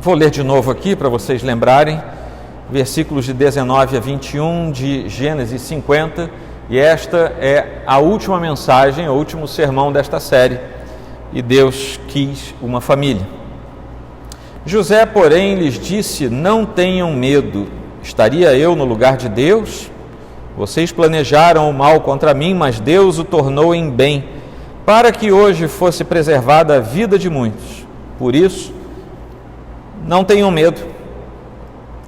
Vou ler de novo aqui para vocês lembrarem, versículos de 19 a 21 de Gênesis 50, e esta é a última mensagem, o último sermão desta série, e Deus quis uma família. José, porém, lhes disse: não tenham medo, estaria eu no lugar de Deus? Vocês planejaram o mal contra mim, mas Deus o tornou em bem, para que hoje fosse preservada a vida de muitos. Por isso, não tenham medo,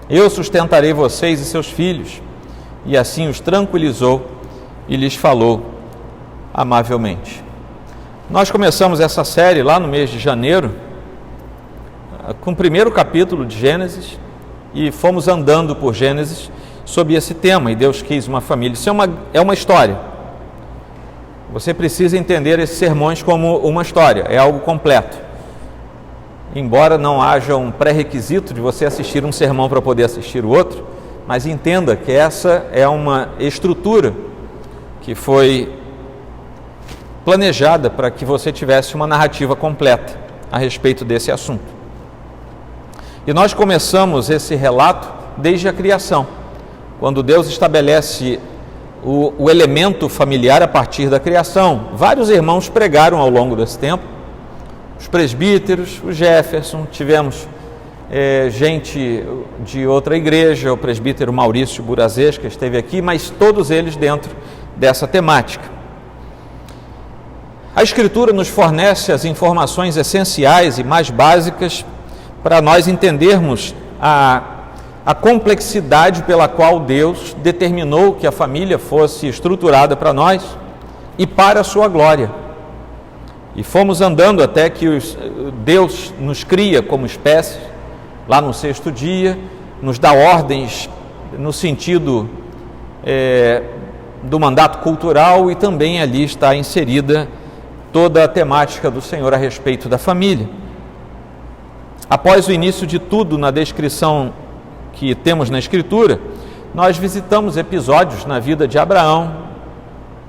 eu sustentarei vocês e seus filhos. E assim os tranquilizou e lhes falou amavelmente. Nós começamos essa série lá no mês de janeiro, com o primeiro capítulo de Gênesis, e fomos andando por Gênesis sobre esse tema, e Deus quis uma família. Isso é uma história. Você precisa entender esses sermões como uma história, é algo completo. Embora não haja um pré-requisito de você assistir um sermão para poder assistir o outro, mas entenda que essa é uma estrutura que foi planejada para que você tivesse uma narrativa completa a respeito desse assunto. E nós começamos esse relato desde a criação, quando Deus estabelece o elemento familiar a partir da criação. Vários irmãos pregaram ao longo desse tempo, os presbíteros, o Jefferson, tivemos gente de outra igreja, o presbítero Maurício Burazesca esteve aqui, mas todos eles dentro dessa temática. A Escritura nos fornece as informações essenciais e mais básicas para nós entendermos a complexidade pela qual Deus determinou que a família fosse estruturada para nós e para a sua glória. E fomos andando até que Deus nos cria como espécie, lá no sexto dia, nos dá ordens no sentido do mandato cultural, e também ali está inserida toda a temática do Senhor a respeito da família. Após o início de tudo na descrição que temos na Escritura, nós visitamos episódios na vida de Abraão,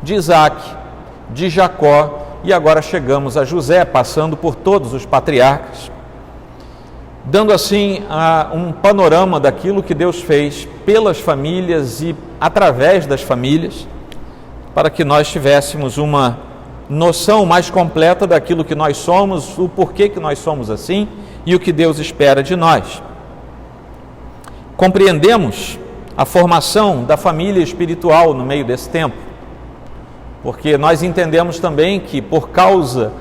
de Isaac, de Jacó, e agora chegamos a José, passando por todos os patriarcas, dando assim um panorama daquilo que Deus fez pelas famílias e através das famílias, para que nós tivéssemos uma noção mais completa daquilo que nós somos, o porquê que nós somos assim e o que Deus espera de nós. Compreendemos a formação da família espiritual no meio desse tempo, porque nós entendemos também que por causa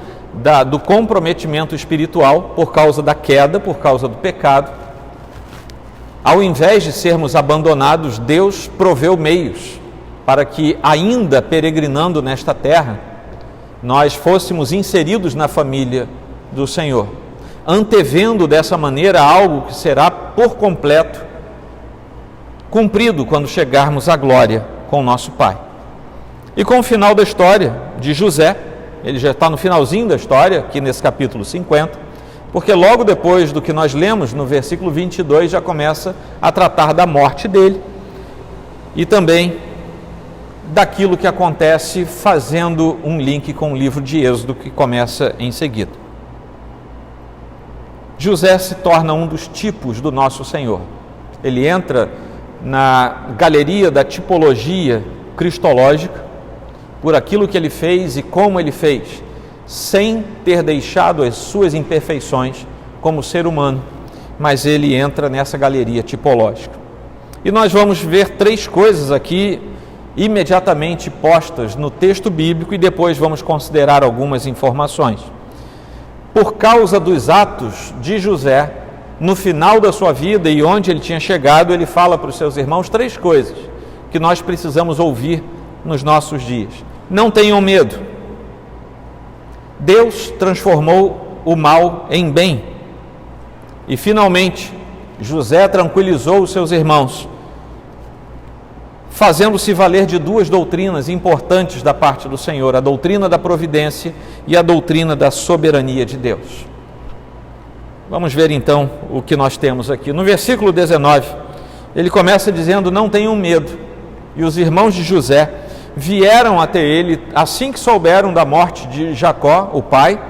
do comprometimento espiritual, por causa da queda, por causa do pecado, ao invés de sermos abandonados, Deus proveu meios para que, ainda peregrinando nesta terra, nós fôssemos inseridos na família do Senhor, antevendo dessa maneira algo que será por completo cumprido quando chegarmos à glória com o nosso Pai. E com o final da história de José, ele já está no finalzinho da história, aqui nesse capítulo 50, porque logo depois do que nós lemos, no versículo 22, já começa a tratar da morte dele e também daquilo que acontece, fazendo um link com o livro de Êxodo, que começa em seguida. José se torna um dos tipos do nosso Senhor. Ele entra na galeria da tipologia cristológica, por aquilo que ele fez e como ele fez, sem ter deixado as suas imperfeições como ser humano, mas ele entra nessa galeria tipológica. E nós vamos ver três coisas aqui imediatamente postas no texto bíblico, e depois vamos considerar algumas informações. Por causa dos atos de José, no final da sua vida e onde ele tinha chegado, ele fala para os seus irmãos três coisas que nós precisamos ouvir nos nossos dias. Não tenham medo. Deus transformou o mal em bem. E finalmente, José tranquilizou os seus irmãos, fazendo-se valer de duas doutrinas importantes da parte do Senhor: a doutrina da providência e a doutrina da soberania de Deus. Vamos ver então o que nós temos aqui. No versículo 19, ele começa dizendo: não tenham medo. E os irmãos de José vieram até ele assim que souberam da morte de Jacó, o pai,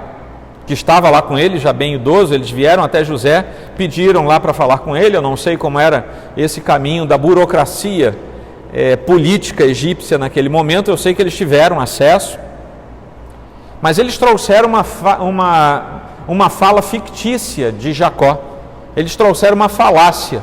que estava lá com ele, já bem idoso. Eles vieram até José pediram lá para falar com ele. Eu não sei como era esse caminho da burocracia política egípcia naquele momento. Eu sei que eles tiveram acesso, mas eles trouxeram uma fala fictícia de Jacó. Eles trouxeram uma falácia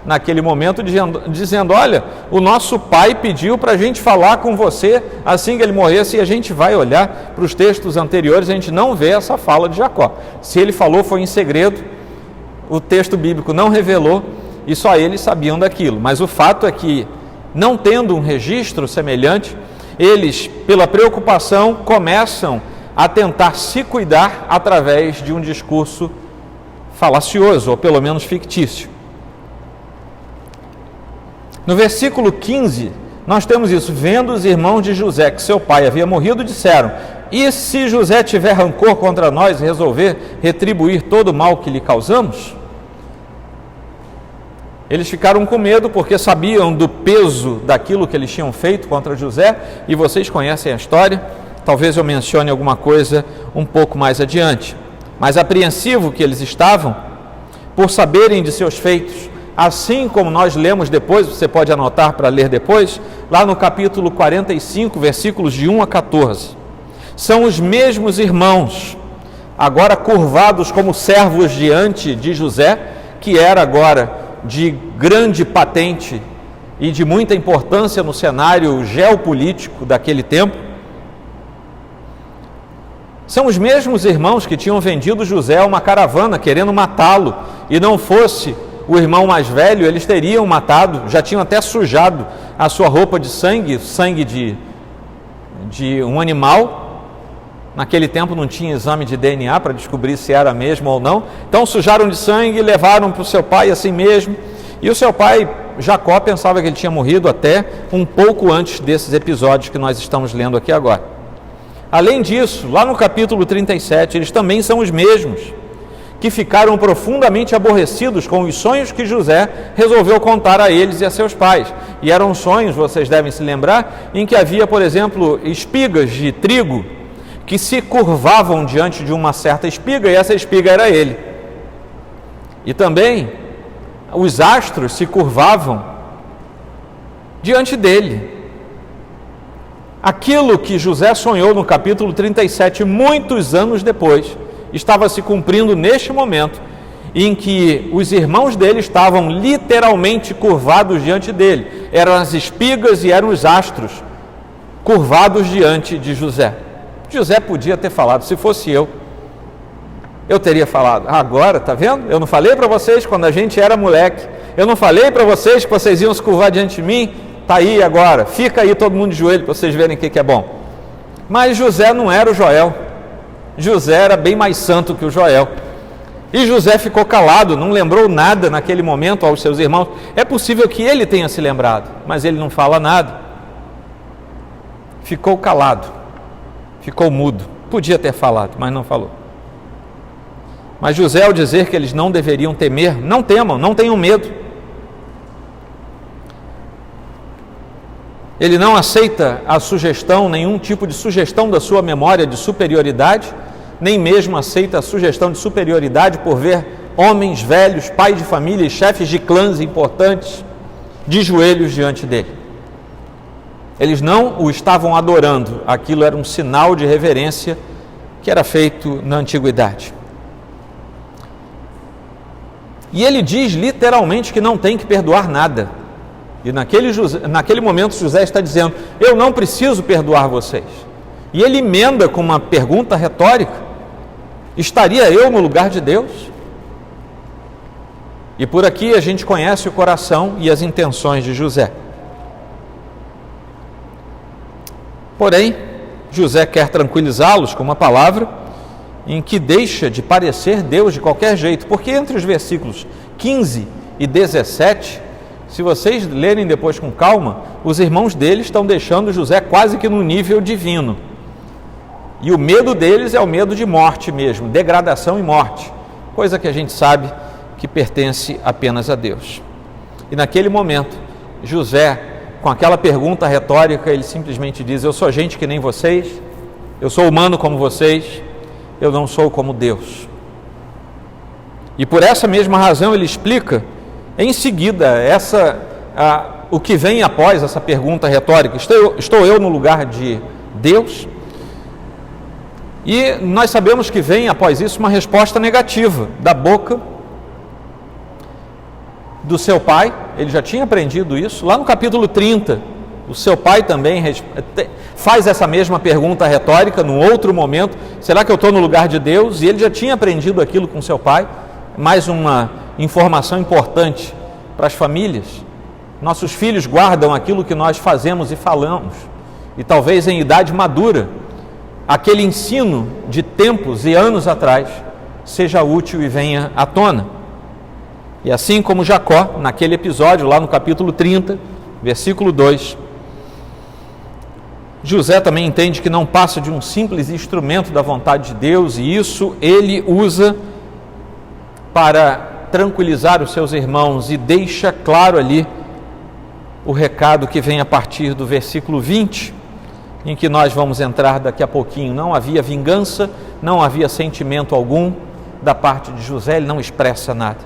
naquele momento, dizendo: olha, o nosso pai pediu para a gente falar com você assim que ele morresse, e a gente vai olhar para os textos anteriores, a gente não vê essa fala de Jacó. Se ele falou, foi em segredo, o texto bíblico não revelou, e só eles sabiam daquilo. Mas o fato é que, não tendo um registro semelhante, eles, pela preocupação, começam a tentar se cuidar através de um discurso falacioso, ou pelo menos fictício. No versículo 15, nós temos isso: vendo os irmãos de José que seu pai havia morrido, disseram: e se José tiver rancor contra nós e resolver retribuir todo o mal que lhe causamos? Eles ficaram com medo porque sabiam do peso daquilo que eles tinham feito contra José, e vocês conhecem a história. Talvez eu mencione alguma coisa um pouco mais adiante. Mas apreensivo que eles estavam por saberem de seus feitos, assim como nós lemos depois, você pode anotar para ler depois, lá no capítulo 45, versículos de 1 a 14. São os mesmos irmãos, agora curvados como servos diante de José, que era agora de grande patente e de muita importância no cenário geopolítico daquele tempo. São os mesmos irmãos que tinham vendido José a uma caravana querendo matá-lo, e não fosse o irmão mais velho, eles teriam matado, já tinham até sujado a sua roupa de sangue de um animal. Naquele tempo não tinha exame de DNA para descobrir se era mesmo ou não. Então sujaram de sangue e levaram para o seu pai assim mesmo. E o seu pai, Jacó, pensava que ele tinha morrido até um pouco antes desses episódios que nós estamos lendo aqui agora. Além disso, lá no capítulo 37, eles também são os mesmos que ficaram profundamente aborrecidos com os sonhos que José resolveu contar a eles e a seus pais. E eram sonhos, vocês devem se lembrar, em que havia, por exemplo, espigas de trigo que se curvavam diante de uma certa espiga, e essa espiga era ele. E também os astros se curvavam diante dele. Aquilo que José sonhou no capítulo 37, muitos anos depois, estava se cumprindo neste momento, em que os irmãos dele estavam literalmente curvados diante dele. Eram as espigas e eram os astros curvados diante de José. José podia ter falado: se fosse eu teria falado: agora, tá vendo? Eu não falei para vocês quando a gente era moleque, eu não falei para vocês que vocês iam se curvar diante de mim? Tá aí agora, fica aí todo mundo de joelho para vocês verem o que é bom. Mas José não era o Joel. José era bem mais santo que o Joel. E José ficou calado, não lembrou nada naquele momento aos seus irmãos. É possível que ele tenha se lembrado, mas ele não fala nada. Ficou calado, ficou mudo. Podia ter falado, mas não falou. Mas José, ao dizer que eles não deveriam temer, não temam, não tenham medo. Ele não aceita a sugestão, nenhum tipo de sugestão da sua memória de superioridade, nem mesmo aceita a sugestão de superioridade por ver homens velhos, pais de família e chefes de clãs importantes de joelhos diante dele. Eles não o estavam adorando, aquilo era um sinal de reverência que era feito na antiguidade. E ele diz literalmente que não tem que perdoar nada. E naquele momento José está dizendo: eu não preciso perdoar vocês. E ele emenda com uma pergunta retórica: estaria eu no lugar de Deus? E por aqui a gente conhece o coração e as intenções de José. Porém, José quer tranquilizá-los com uma palavra em que deixa de parecer Deus de qualquer jeito, porque entre os versículos 15 e 17, se vocês lerem depois com calma, os irmãos dele estão deixando José quase que no nível divino. E o medo deles é o medo de morte mesmo, degradação e morte, coisa que a gente sabe que pertence apenas a Deus. E naquele momento, José, com aquela pergunta retórica, ele simplesmente diz: eu sou gente que nem vocês, eu sou humano como vocês, eu não sou como Deus. E por essa mesma razão ele explica em seguida o que vem após essa pergunta retórica: estou eu no lugar de Deus? E nós sabemos que vem após isso uma resposta negativa da boca do seu pai. Ele já tinha aprendido isso. Lá no capítulo 30, o seu pai também faz essa mesma pergunta retórica num outro momento: será que eu estou no lugar de Deus? E ele já tinha aprendido aquilo com seu pai. Mais uma informação importante para as famílias: nossos filhos guardam aquilo que nós fazemos e falamos, e talvez em idade madura aquele ensino de tempos e anos atrás seja útil e venha à tona. E assim como Jacó, naquele episódio lá no capítulo 30, versículo 2, José também entende que não passa de um simples instrumento da vontade de Deus, e isso ele usa para tranquilizar os seus irmãos, e deixa claro ali o recado que vem a partir do versículo 20, em que nós vamos entrar daqui a pouquinho. Não havia vingança, não havia sentimento algum da parte de José, ele não expressa nada.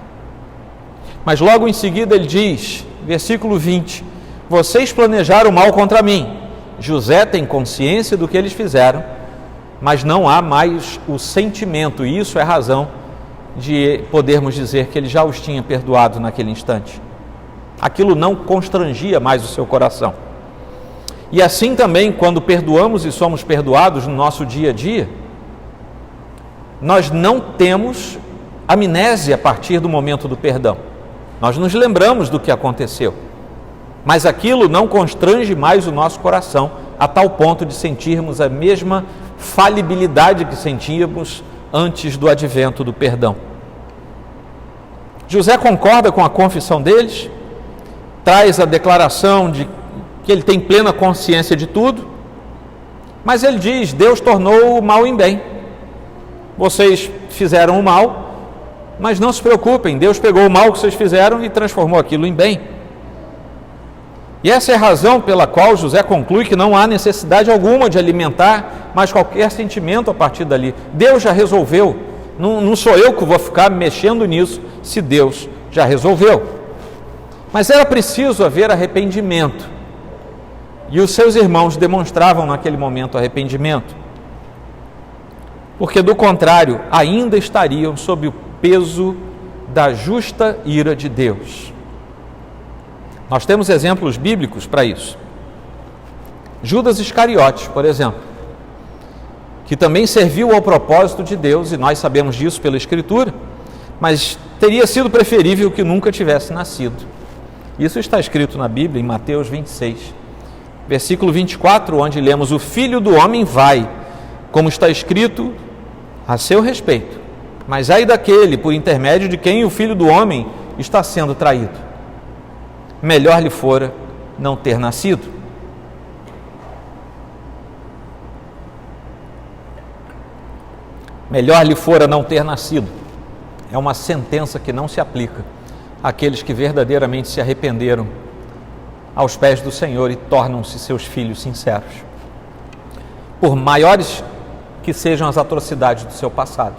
Mas logo em seguida ele diz, versículo 20: vocês planejaram mal contra mim. José tem consciência do que eles fizeram, mas não há mais o sentimento, e isso é razão de podermos dizer que ele já os tinha perdoado naquele instante. Aquilo não constrangia mais o seu coração. E assim também, quando perdoamos e somos perdoados no nosso dia a dia, nós não temos amnésia a partir do momento do perdão. Nós nos lembramos do que aconteceu, mas aquilo não constrange mais o nosso coração a tal ponto de sentirmos a mesma falibilidade que sentíamos antes do advento do perdão. José concorda com a confissão deles, traz a declaração de que ele tem plena consciência de tudo, mas ele diz: Deus tornou o mal em bem. Vocês fizeram o mal, mas não se preocupem, Deus pegou o mal que vocês fizeram e transformou aquilo em bem. E essa é a razão pela qual José conclui que não há necessidade alguma de alimentar mais qualquer sentimento a partir dali. Deus já resolveu, não sou eu que vou ficar mexendo nisso, se Deus já resolveu. Mas era preciso haver arrependimento, e os seus irmãos demonstravam naquele momento arrependimento, porque do contrário ainda estariam sob o peso da justa ira de Deus. Nós temos exemplos bíblicos para isso. Judas Iscariote, por exemplo, que também serviu ao propósito de Deus, e nós sabemos disso pela Escritura, mas teria sido preferível que nunca tivesse nascido. Isso está escrito na Bíblia, em Mateus 26, versículo 24, onde lemos: o Filho do Homem vai, como está escrito a seu respeito, mas ai daquele por intermédio de quem o Filho do Homem está sendo traído. Melhor lhe fora não ter nascido. Melhor lhe fora não ter nascido. É uma sentença que não se aplica àqueles que verdadeiramente se arrependeram aos pés do Senhor e tornam-se seus filhos sinceros, por maiores que sejam as atrocidades do seu passado,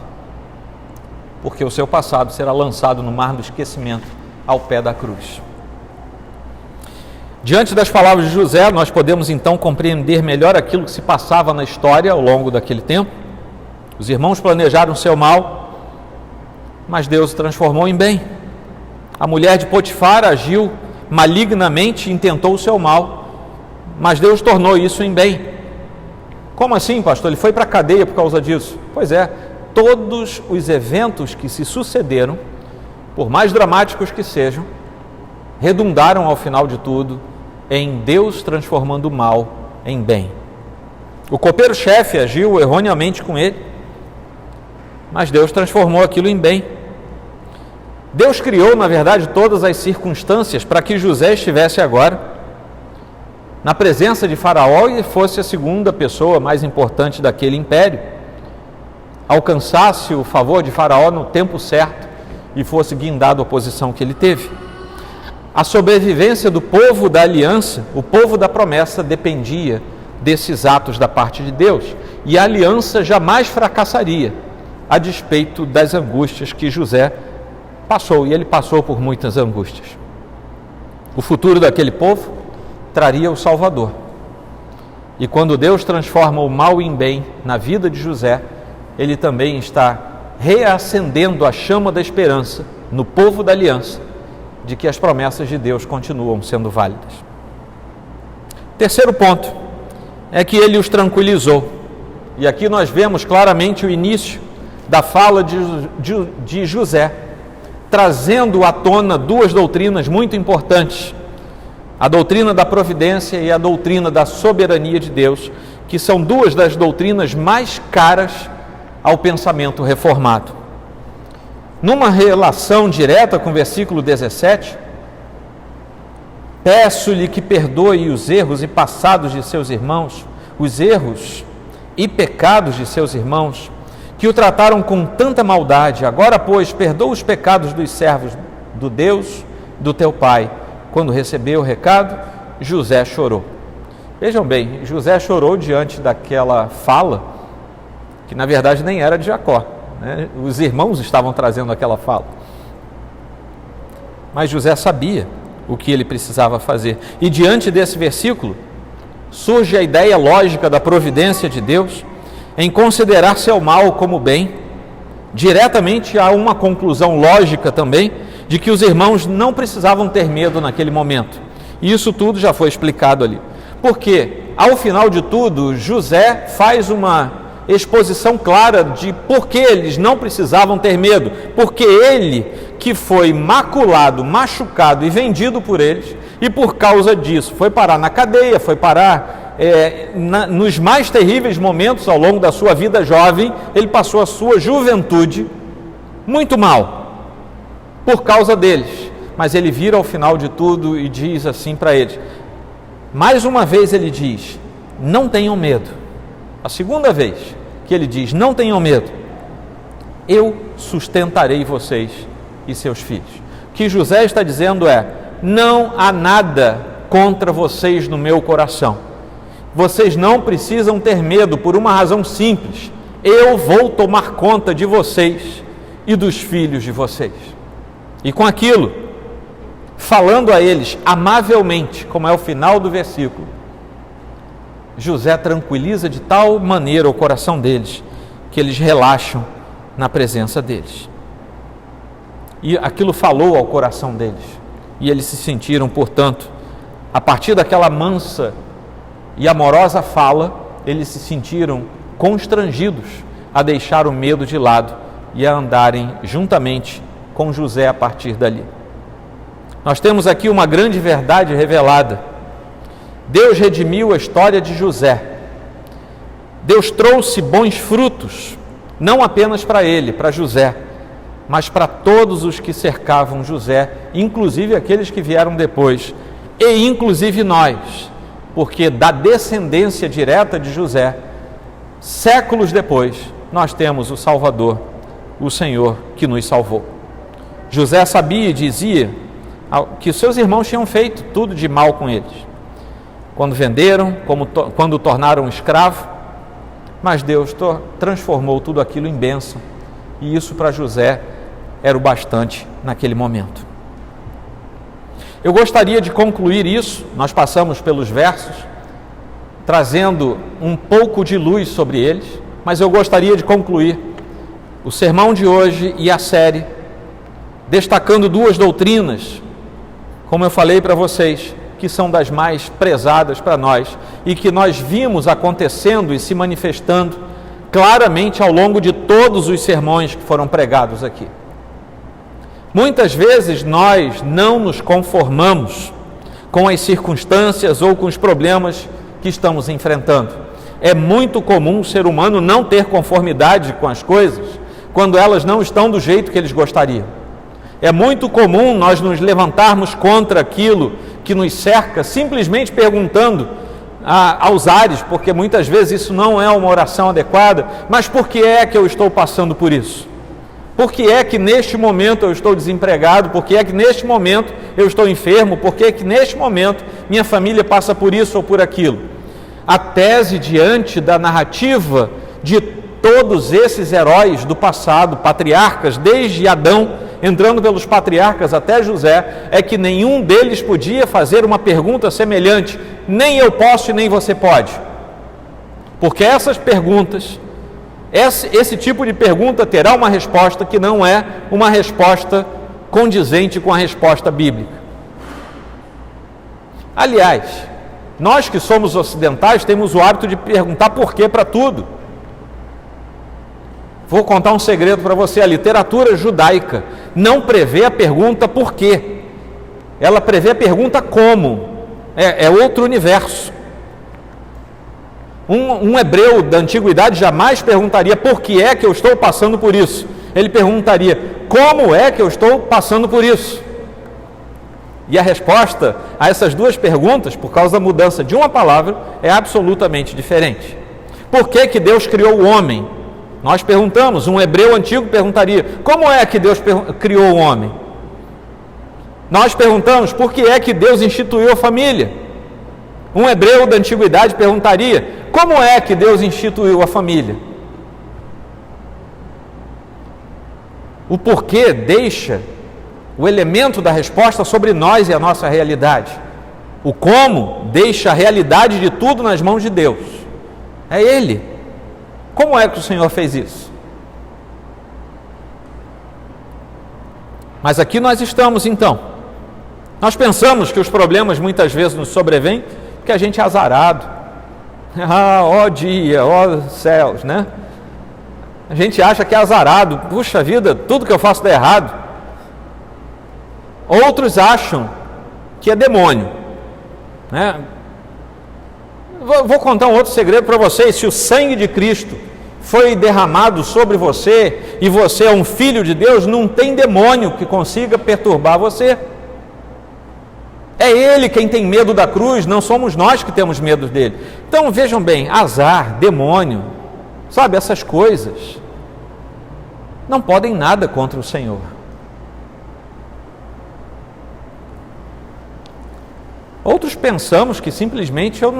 porque o seu passado será lançado no mar do esquecimento ao pé da cruz. Diante das palavras de José, nós podemos então compreender melhor aquilo que se passava na história ao longo daquele tempo. Os irmãos planejaram seu mal, mas Deus o transformou em bem. A mulher de Potifar agiu malignamente e intentou o seu mal, mas Deus tornou isso em bem. Como assim, pastor? Ele foi para a cadeia por causa disso? Pois é, todos os eventos que se sucederam, por mais dramáticos que sejam, redundaram ao final de tudo em Deus transformando o mal em bem. O copeiro-chefe agiu erroneamente com ele, mas Deus transformou aquilo em bem. Deus criou, na verdade, todas as circunstâncias para que José estivesse agora na presença de Faraó e fosse a segunda pessoa mais importante daquele império, alcançasse o favor de Faraó no tempo certo e fosse guindado a posição que ele teve. A sobrevivência do povo da aliança, o povo da promessa, dependia desses atos da parte de Deus, e a aliança jamais fracassaria, a despeito das angústias que José passou, e ele passou por muitas angústias. O futuro daquele povo traria o Salvador. E quando Deus transforma o mal em bem na vida de José, ele também está reacendendo a chama da esperança no povo da aliança, de que as promessas de Deus continuam sendo válidas. Terceiro ponto é que ele os tranquilizou. E aqui nós vemos claramente o início da fala de José, trazendo à tona duas doutrinas muito importantes: a doutrina da providência e a doutrina da soberania de Deus, que são duas das doutrinas mais caras ao pensamento reformado. Numa relação direta com o versículo 17, peço-lhe que perdoe os erros e passados de seus irmãos, os erros e pecados de seus irmãos, que o trataram com tanta maldade. Agora, pois, perdoa os pecados dos servos do Deus do teu pai. Quando recebeu o recado, José chorou. Vejam bem, José chorou diante daquela fala, que na verdade nem era de Jacó, né? Os irmãos estavam trazendo aquela fala. Mas José sabia o que ele precisava fazer. E diante desse versículo, surge a ideia lógica da providência de Deus em considerar seu mal como bem. Diretamente há uma conclusão lógica também de que os irmãos não precisavam ter medo naquele momento. E isso tudo já foi explicado ali. Porque, ao final de tudo, José faz uma exposição clara de por que eles não precisavam ter medo. Porque ele, que foi maculado, machucado e vendido por eles, e por causa disso foi parar na cadeia, foi parar nos mais terríveis momentos ao longo da sua vida jovem, ele passou a sua juventude muito mal, por causa deles. Mas ele vira ao final de tudo e diz assim para eles, mais uma vez ele diz, não tenham medo. A segunda vez que ele diz, não tenham medo, eu sustentarei vocês e seus filhos. O que José está dizendo é, não há nada contra vocês no meu coração. Vocês não precisam ter medo por uma razão simples. Eu vou tomar conta de vocês e dos filhos de vocês. E com aquilo, falando a eles amavelmente, como é o final do versículo, José tranquiliza de tal maneira o coração deles, que eles relaxam na presença deles. E aquilo falou ao coração deles. E eles se sentiram, portanto, a partir daquela mansa e amorosa fala, eles se sentiram constrangidos a deixar o medo de lado e a andarem juntamente com José a partir dali. Nós temos aqui uma grande verdade revelada. Deus redimiu a história de José. Deus trouxe bons frutos, não apenas para ele, para José, mas para todos os que cercavam José, inclusive aqueles que vieram depois, e inclusive nós, porque da descendência direta de José, séculos depois, nós temos o Salvador, o Senhor que nos salvou. José sabia e dizia que seus irmãos tinham feito tudo de mal com eles, quando venderam, quando o tornaram escravo, mas Deus transformou tudo aquilo em bênção, e isso para José era o bastante naquele momento. Eu gostaria de concluir isso, nós passamos pelos versos, trazendo um pouco de luz sobre eles, mas eu gostaria de concluir o sermão de hoje e a série, destacando duas doutrinas, como eu falei para vocês, que são das mais prezadas para nós e que nós vimos acontecendo e se manifestando claramente ao longo de todos os sermões que foram pregados aqui. Muitas vezes nós não nos conformamos com as circunstâncias ou com os problemas que estamos enfrentando. É muito comum o ser humano não ter conformidade com as coisas quando elas não estão do jeito que eles gostariam. É muito comum nós nos levantarmos contra aquilo que nos cerca, simplesmente perguntando aos ares, porque muitas vezes isso não é uma oração adequada, mas por que é que eu estou passando por isso? Por que é que neste momento eu estou desempregado? Por que é que neste momento eu estou enfermo? Por que é que neste momento minha família passa por isso ou por aquilo? A tese diante da narrativa de todos esses heróis do passado, patriarcas, desde Adão, entrando pelos patriarcas até José, é que nenhum deles podia fazer uma pergunta semelhante, nem eu posso e nem você pode. Porque essas perguntas, esse tipo de pergunta terá uma resposta que não é uma resposta condizente com a resposta bíblica. Aliás, nós que somos ocidentais temos o hábito de perguntar por quê para tudo. Vou contar um segredo para você: a literatura judaica não prevê a pergunta por quê, ela prevê a pergunta como. É outro universo. Um hebreu da antiguidade jamais perguntaria por que é que eu estou passando por isso. Ele perguntaria: como é que eu estou passando por isso? E a resposta a essas duas perguntas, por causa da mudança de uma palavra, é absolutamente diferente. Por que que Deus criou o homem? Nós perguntamos, um hebreu antigo perguntaria: como é que Deus criou o homem? Nós perguntamos: por que é que Deus instituiu a família? Um hebreu da antiguidade perguntaria: como é que Deus instituiu a família? O porquê deixa o elemento da resposta sobre nós e a nossa realidade. O como deixa a realidade de tudo nas mãos de Deus. É Ele. Como é que o Senhor fez isso? Mas aqui nós estamos então. Nós pensamos que os problemas muitas vezes nos sobrevêm porque a gente é azarado. Ó dia, ó céus, né? A gente acha que é azarado. Puxa vida, tudo que eu faço dá errado. Outros acham que é demônio, né? Vou contar um outro segredo para vocês: se o sangue de Cristo foi derramado sobre você e você é um filho de Deus, não tem demônio que consiga perturbar você. É Ele quem tem medo da cruz, não somos nós que temos medo dele. Então vejam bem, azar, demônio, sabe, essas coisas não podem nada contra o Senhor. Outros pensamos que simplesmente eu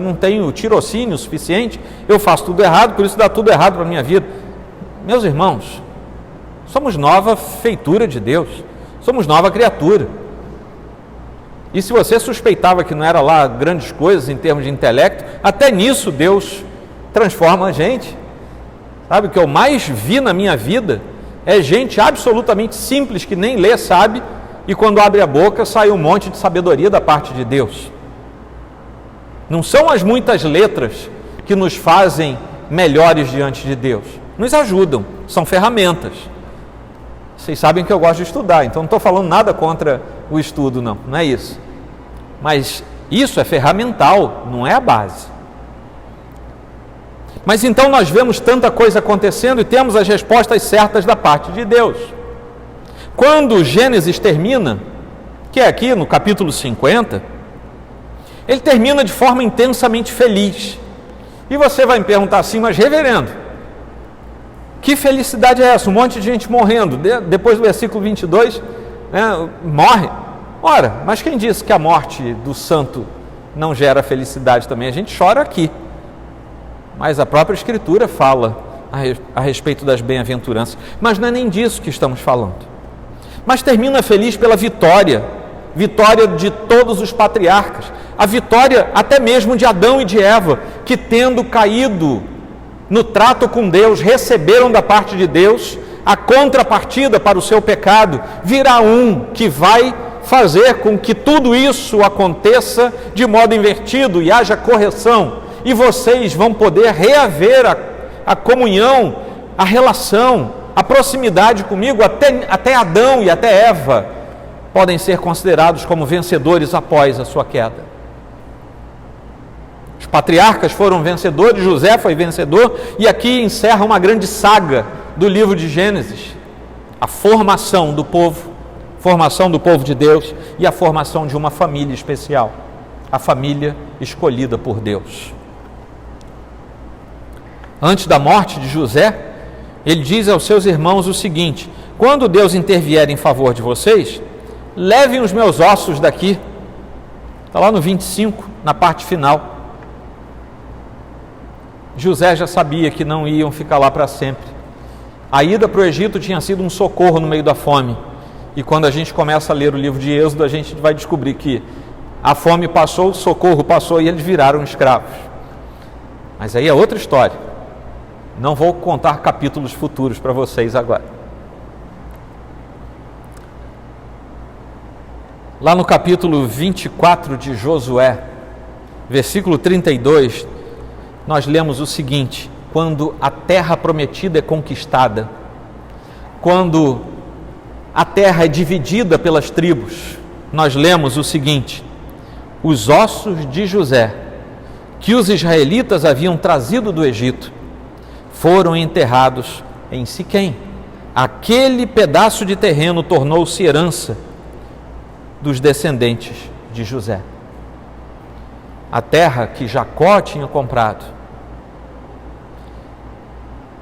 não tenho tirocínio suficiente, eu faço tudo errado, por isso dá tudo errado para a minha vida. Meus irmãos, somos nova feitura de Deus, somos nova criatura. E se você suspeitava que não era lá grandes coisas em termos de intelecto, até nisso Deus transforma a gente. Sabe, o que eu mais vi na minha vida é gente absolutamente simples, que nem lê, sabe, e quando abre a boca sai um monte de sabedoria da parte de Deus. Não são as muitas letras que nos fazem melhores diante de Deus, nos ajudam, são ferramentas. Vocês sabem que eu gosto de estudar, então não estou falando nada contra o estudo, não é isso. Mas isso é ferramental, não é a base. Mas então nós vemos tanta coisa acontecendo e temos as respostas certas da parte de Deus. Quando Gênesis termina, que é aqui no capítulo 50, ele termina de forma intensamente feliz. E você vai me perguntar assim: mas reverendo, que felicidade é essa? Um monte de gente morrendo. Depois do versículo 22, morre. Ora, mas quem disse que a morte do santo não gera felicidade também? A gente chora aqui. Mas a própria Escritura fala a respeito das bem-aventuranças. Mas não é nem disso que estamos falando. Mas termina feliz pela vitória de todos os patriarcas, a vitória até mesmo de Adão e de Eva, que tendo caído no trato com Deus, receberam da parte de Deus a contrapartida para o seu pecado. Virá um que vai fazer com que tudo isso aconteça de modo invertido e haja correção, e vocês vão poder reaver a comunhão, a relação, a proximidade comigo. Até Adão e até Eva podem ser considerados como vencedores após a sua queda. Os patriarcas foram vencedores, José foi vencedor, e aqui encerra uma grande saga do livro de Gênesis: a formação do povo de Deus e a formação de uma família especial, a família escolhida por Deus. Antes da morte de José, ele diz aos seus irmãos o seguinte: quando Deus intervier em favor de vocês, levem os meus ossos daqui. Está lá no 25, na parte final. José já sabia que não iam ficar lá para sempre. A ida para o Egito tinha sido um socorro no meio da fome. E quando a gente começa a ler o livro de Êxodo, a gente vai descobrir que a fome passou, o socorro passou e eles viraram escravos. Mas aí é outra história. Não vou contar capítulos futuros para vocês agora. Lá no capítulo 24 de Josué, versículo 32, nós lemos o seguinte: quando a terra prometida é conquistada, quando a terra é dividida pelas tribos, nós lemos o seguinte: os ossos de José, que os israelitas haviam trazido do Egito, foram enterrados em Siquém. Aquele pedaço de terreno tornou-se herança dos descendentes de José. A terra que Jacó tinha comprado.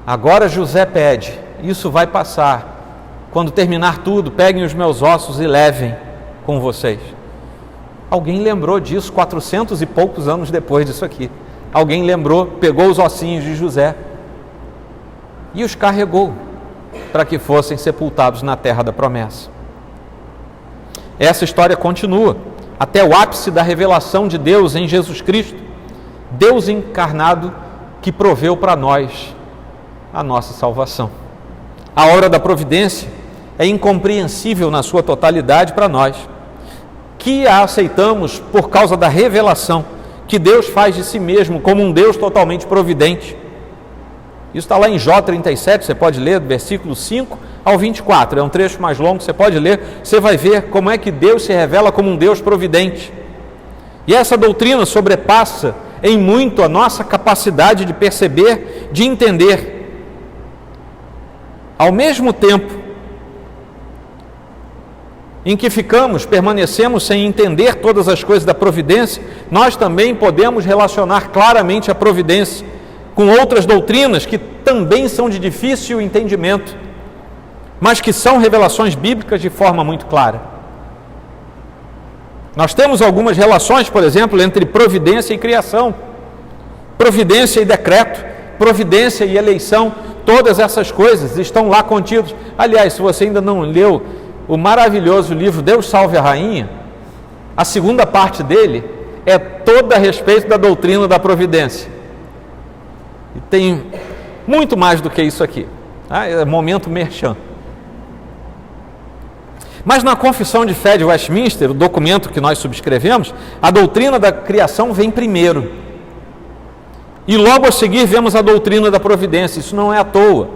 Agora José pede: isso vai passar. Quando terminar tudo, peguem os meus ossos e levem com vocês. Alguém lembrou disso 400 e poucos anos depois disso aqui. Alguém lembrou, pegou os ossinhos de José e os carregou para que fossem sepultados na terra da promessa. Essa história continua até o ápice da revelação de Deus em Jesus Cristo, Deus encarnado que proveu para nós a nossa salvação. A obra da providência é incompreensível na sua totalidade para nós, que a aceitamos por causa da revelação que Deus faz de si mesmo como um Deus totalmente providente. Isso está lá em Jó 37, você pode ler do versículo 5 ao 24, é um trecho mais longo, você pode ler, você vai ver como é que Deus se revela como um Deus providente. E essa doutrina sobrepassa em muito a nossa capacidade de perceber, de entender. Ao mesmo tempo em que permanecemos sem entender todas as coisas da providência, nós também podemos relacionar claramente a providência com outras doutrinas que também são de difícil entendimento, mas que são revelações bíblicas de forma muito clara. Nós temos algumas relações, por exemplo, entre providência e criação, providência e decreto, providência e eleição. Todas essas coisas estão lá contidas. Aliás, se você ainda não leu o maravilhoso livro Deus Salve a Rainha, a segunda parte dele é toda a respeito da doutrina da providência. E tem muito mais do que isso aqui. É momento merchan. Mas na Confissão de Fé de Westminster, o documento que nós subscrevemos, a doutrina da criação vem primeiro. E logo a seguir vemos a doutrina da providência. Isso não é à toa.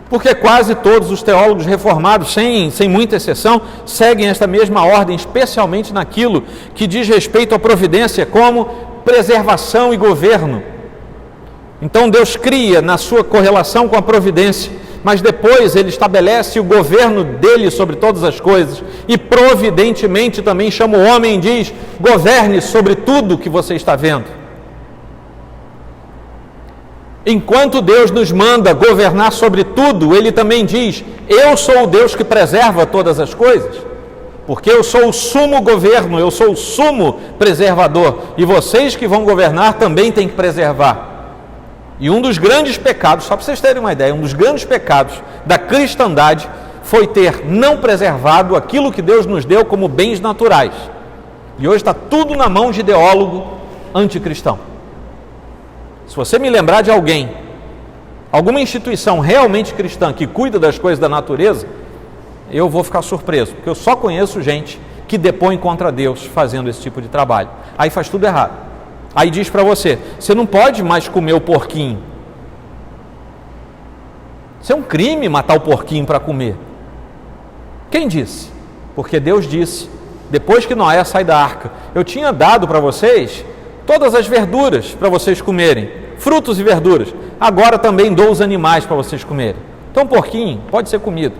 Porque quase todos os teólogos reformados, sem muita exceção, seguem esta mesma ordem, especialmente naquilo que diz respeito à providência como preservação e governo. Então Deus cria na sua correlação com a providência, mas depois Ele estabelece o governo dele sobre todas as coisas e providentemente também chama o homem e diz: governe sobre tudo que você está vendo. Enquanto Deus nos manda governar sobre tudo, Ele também diz: eu sou o Deus que preserva todas as coisas, porque eu sou o sumo governo, eu sou o sumo preservador, e vocês que vão governar também têm que preservar. E um dos grandes pecados, só para vocês terem uma ideia, um dos grandes pecados da cristandade foi ter não preservado aquilo que Deus nos deu como bens naturais. E hoje está tudo na mão de ideólogo anticristão. Se você me lembrar de alguém, alguma instituição realmente cristã que cuida das coisas da natureza, eu vou ficar surpreso, porque eu só conheço gente que depõe contra Deus fazendo esse tipo de trabalho. Aí faz tudo errado. Aí diz para você: você não pode mais comer o porquinho. Isso é um crime matar o porquinho para comer. Quem disse? Porque Deus disse, depois que Noé sai da arca: eu tinha dado para vocês todas as verduras para vocês comerem, frutos e verduras. Agora também dou os animais para vocês comerem. Então porquinho pode ser comido.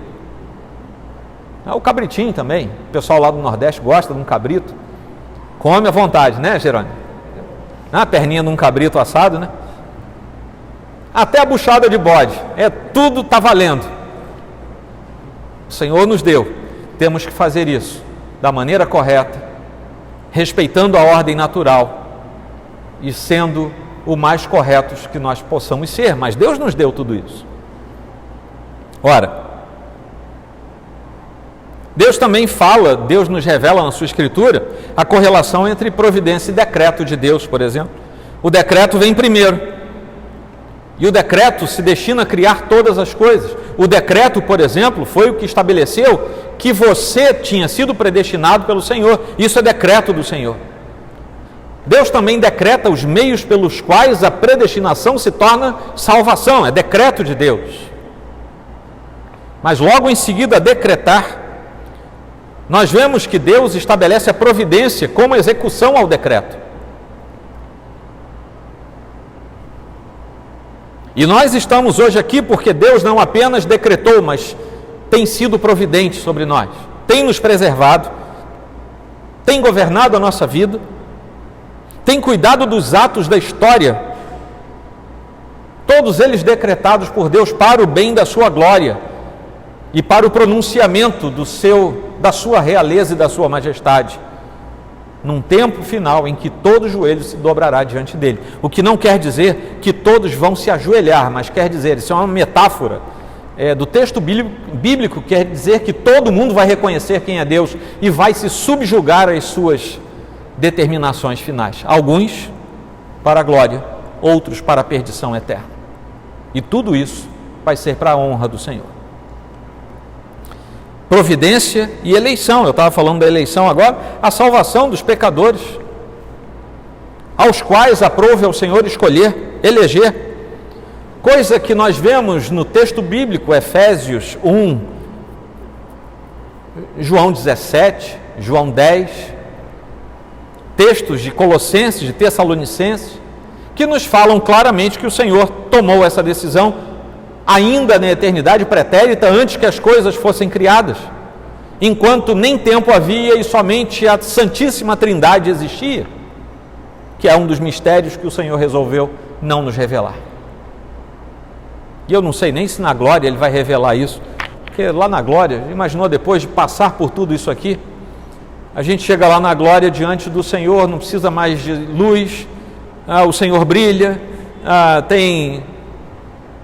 O cabritinho também. O pessoal lá do Nordeste gosta de um cabrito. Come à vontade, né, Jerônimo? A perninha de um cabrito assado, né? Até a buchada de bode. Tudo está valendo. O Senhor nos deu. Temos que fazer isso da maneira correta, respeitando a ordem natural e sendo o mais corretos que nós possamos ser. Mas Deus nos deu tudo isso. Ora, Deus também Deus nos revela na sua Escritura a correlação entre providência e decreto de Deus, por exemplo. O decreto vem primeiro, e o decreto se destina a criar todas as coisas. O decreto, por exemplo, foi o que estabeleceu que você tinha sido predestinado pelo Senhor. Isso é decreto do Senhor. Deus também decreta os meios pelos quais a predestinação se torna salvação, é decreto de Deus. Mas logo em seguida a decretar, nós vemos que Deus estabelece a providência como execução ao decreto. E nós estamos hoje aqui porque Deus não apenas decretou, mas tem sido providente sobre nós, tem nos preservado, tem governado a nossa vida, tem cuidado dos atos da história, todos eles decretados por Deus para o bem da sua glória e para o pronunciamento da sua realeza e da sua majestade, num tempo final em que todo joelho se dobrará diante dele. O que não quer dizer que todos vão se ajoelhar, mas quer dizer, isso é uma metáfora do texto bíblico, quer dizer que todo mundo vai reconhecer quem é Deus e vai se subjugar às suas determinações finais. Alguns para a glória, outros para a perdição eterna. E tudo isso vai ser para a honra do Senhor. Providência e eleição, eu estava falando da eleição agora, a salvação dos pecadores, aos quais aprove ao Senhor escolher, eleger, coisa que nós vemos no texto bíblico, Efésios 1, João 17, João 10, textos de Colossenses, de Tessalonicenses, que nos falam claramente que o Senhor tomou essa decisão ainda na eternidade pretérita, antes que as coisas fossem criadas, enquanto nem tempo havia e somente a Santíssima Trindade existia, que é um dos mistérios que o Senhor resolveu não nos revelar. E eu não sei nem se na glória Ele vai revelar isso, porque lá na glória, imaginou depois de passar por tudo isso aqui, a gente chega lá na glória diante do Senhor, não precisa mais de luz, o Senhor brilha, tem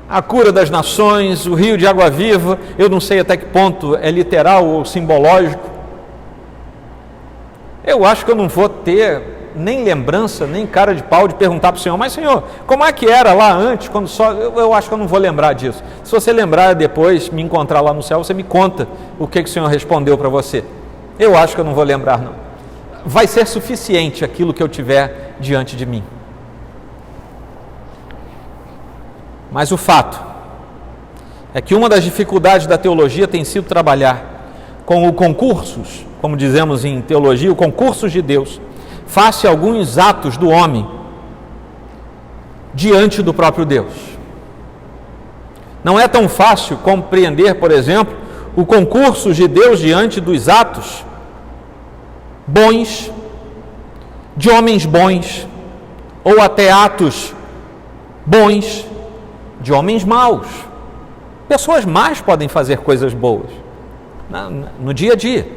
a cura das nações, o rio de água viva, eu não sei até que ponto é literal ou simbológico. Eu acho que eu não vou ter nem lembrança, nem cara de pau de perguntar para o Senhor, mas Senhor, como é que era lá antes, quando só... Eu acho que eu não vou lembrar disso. Se você lembrar depois, me encontrar lá no céu, você me conta o que o Senhor respondeu para você. Eu acho que eu não vou lembrar, não. Vai ser suficiente aquilo que eu tiver diante de mim. Mas o fato é que uma das dificuldades da teologia tem sido trabalhar com o concursos, como dizemos em teologia, o concurso de Deus, face a alguns atos do homem diante do próprio Deus. Não é tão fácil compreender, por exemplo, o concurso de Deus diante dos atos bons, de homens bons, ou até atos bons de homens maus. Pessoas más podem fazer coisas boas no dia a dia.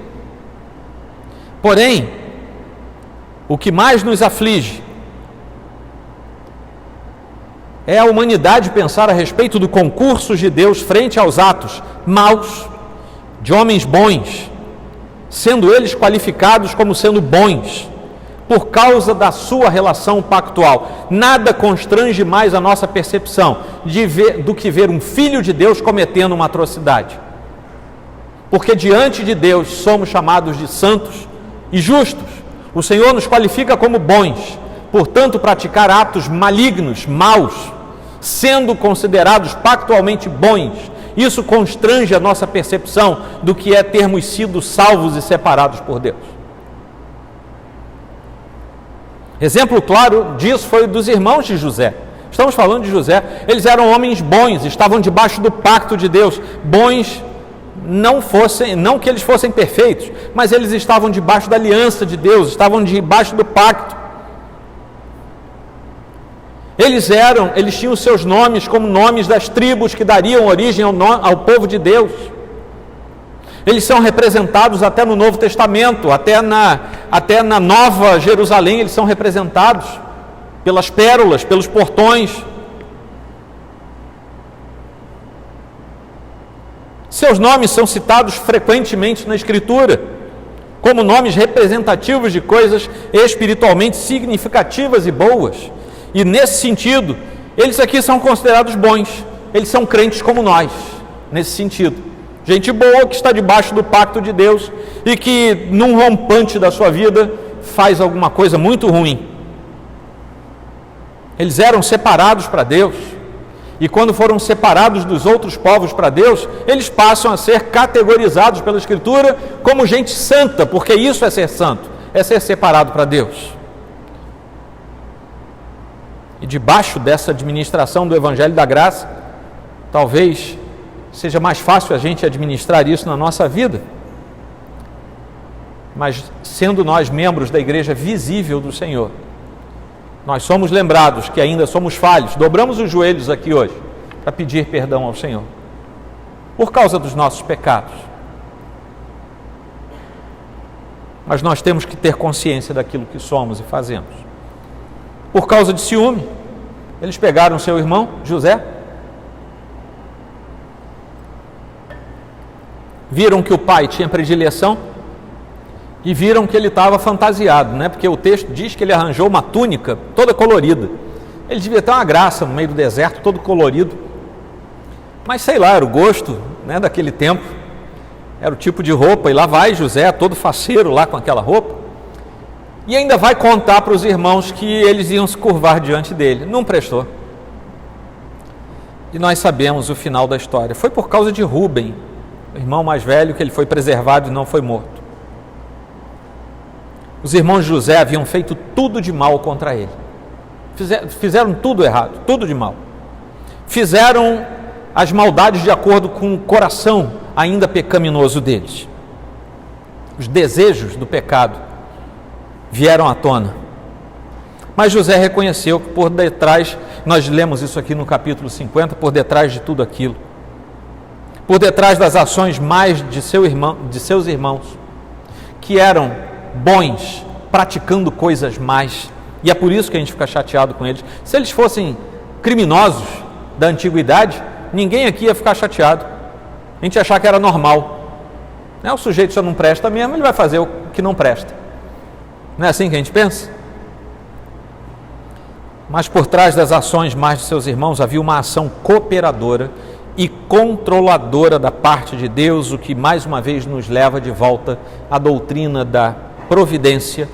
Porém, o que mais nos aflige é a humanidade pensar a respeito do concurso de Deus frente aos atos maus de homens bons, sendo eles qualificados como sendo bons, por causa da sua relação pactual. Nada constrange mais a nossa percepção do que ver um filho de Deus cometendo uma atrocidade. Porque diante de Deus somos chamados de santos e justos. O Senhor nos qualifica como bons, portanto, praticar atos malignos, maus, sendo considerados pactualmente bons, isso constrange a nossa percepção do que é termos sido salvos e separados por Deus. Exemplo claro disso foi dos irmãos de José. Estamos falando de José. Eles eram homens bons, estavam debaixo do pacto de Deus. Bons, não que eles fossem perfeitos, mas eles estavam debaixo da aliança de Deus, estavam debaixo do pacto. Eles tinham seus nomes como nomes das tribos que dariam origem ao povo de Deus. Eles são representados até no Novo Testamento, até na Nova Jerusalém, eles são representados pelas pérolas, pelos portões. Seus nomes são citados frequentemente na Escritura, como nomes representativos de coisas espiritualmente significativas e boas. E nesse sentido, eles aqui são considerados bons, eles são crentes como nós, nesse sentido. Gente boa que está debaixo do pacto de Deus e que, num rompante da sua vida, faz alguma coisa muito ruim. Eles eram separados para Deus, e quando foram separados dos outros povos para Deus, eles passam a ser categorizados pela Escritura como gente santa, porque isso é ser santo, é ser separado para Deus. E debaixo dessa administração do Evangelho da Graça, talvez seja mais fácil a gente administrar isso na nossa vida, mas sendo nós membros da igreja visível do Senhor, nós somos lembrados que ainda somos falhos, dobramos os joelhos aqui hoje para pedir perdão ao Senhor, por causa dos nossos pecados. Mas nós temos que ter consciência daquilo que somos e fazemos. Por causa de ciúme, eles pegaram seu irmão, José, viram que o pai tinha predileção, e viram que ele estava fantasiado, né? Porque o texto diz que ele arranjou uma túnica toda colorida. Ele devia ter uma graça no meio do deserto, todo colorido. Mas sei lá, era o gosto, né, daquele tempo. Era o tipo de roupa. E lá vai José, todo faceiro lá com aquela roupa. E ainda vai contar para os irmãos que eles iam se curvar diante dele. Não prestou. E nós sabemos o final da história. Foi por causa de Rúben, o irmão mais velho, que ele foi preservado e não foi morto. Os irmãos de José haviam feito tudo de mal contra ele. Fizeram tudo errado, tudo de mal. Fizeram as maldades de acordo com o coração ainda pecaminoso deles. Os desejos do pecado vieram à tona. Mas José reconheceu que por detrás, nós lemos isso aqui no capítulo 50, por detrás de tudo aquilo, por detrás das ações mais de seus irmãos, que eram bons, praticando coisas más, e é por isso que a gente fica chateado com eles. Se eles fossem criminosos da antiguidade, ninguém aqui ia ficar chateado, a gente ia achar que era normal, né? O sujeito só não presta mesmo, ele vai fazer o que não presta. Não é assim que a gente pensa? Mas por trás das ações más de seus irmãos havia uma ação cooperadora e controladora da parte de Deus, o que mais uma vez nos leva de volta à doutrina da providência